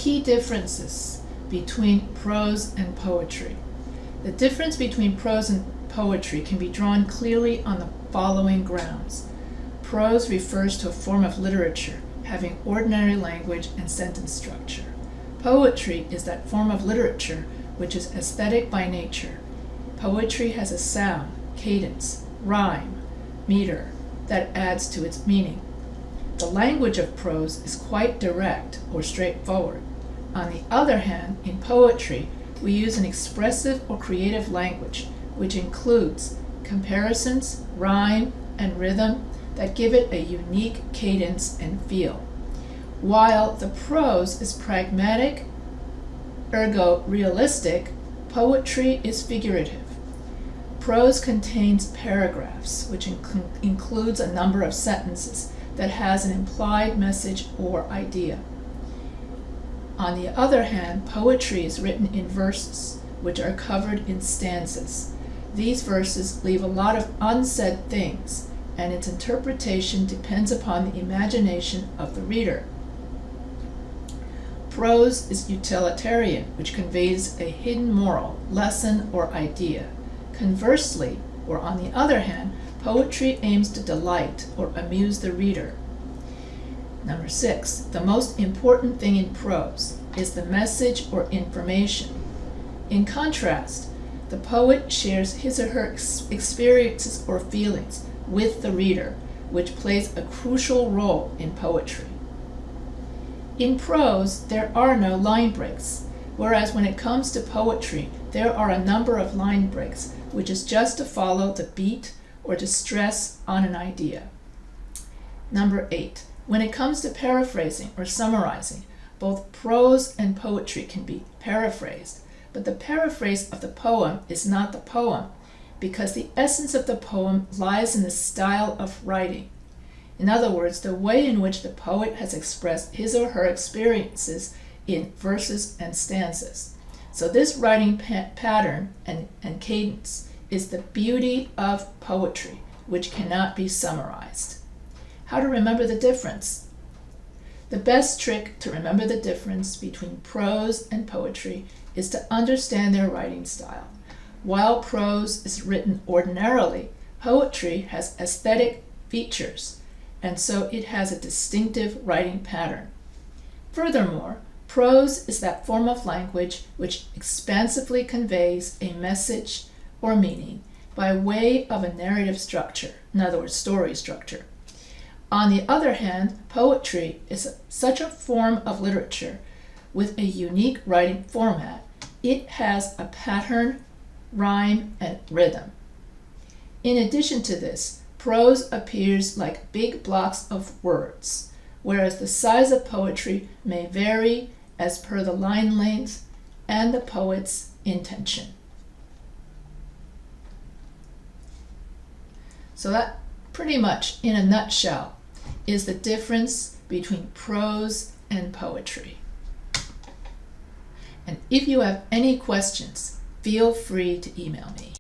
key differences between prose and poetry. The difference between prose and poetry can be drawn clearly on the following grounds. Prose refers to a form of literature having ordinary language and sentence structure. Poetry is that form of literature which is aesthetic by nature. Poetry has a sound, cadence, rhyme, meter that adds to its meaning. The language of prose is quite direct or straightforward. On the other hand, in poetry, we use an expressive or creative language which includes comparisons, rhyme, and rhythm that give it a unique cadence and feel. While the prose is pragmatic, ergo realistic, poetry is figurative. Prose contains paragraphs, which includes a number of sentences that has an implied message or idea. On the other hand, poetry is written in verses, which are covered in stanzas. These verses leave a lot of unsaid things, and its interpretation depends upon the imagination of the reader. Prose is utilitarian, which conveys a hidden moral, lesson, or idea. Conversely, or on the other hand, poetry aims to delight or amuse the reader. Number 6, the most important thing in prose is the message or information. In contrast, the poet shares his or her experiences or feelings with the reader, which plays a crucial role in poetry. In prose, there are no line breaks, whereas when it comes to poetry, there are a number of line breaks, which is just to follow the beat or to stress on an idea. Number 8, when it comes to paraphrasing or summarizing, both prose and poetry can be paraphrased, but the paraphrase of the poem is not the poem, because the essence of the poem lies in the style of writing. In other words, the way in which the poet has expressed his or her experiences in verses and stanzas. So this writing pattern and cadence is the beauty of poetry, which cannot be summarized. How to remember the difference? The best trick to remember the difference between prose and poetry is to understand their writing style. While prose is written ordinarily, poetry has aesthetic features, and so it has a distinctive writing pattern. Furthermore, prose is that form of language which expansively conveys a message or meaning by way of a narrative structure, in other words, story structure. On the other hand, poetry is such a form of literature with a unique writing format. It has a pattern, rhyme, and rhythm. In addition to this, prose appears like big blocks of words, whereas the size of poetry may vary as per the line length and the poet's intention. So that pretty much, in a nutshell, is the difference between prose and poetry. And if you have any questions, feel free to email me.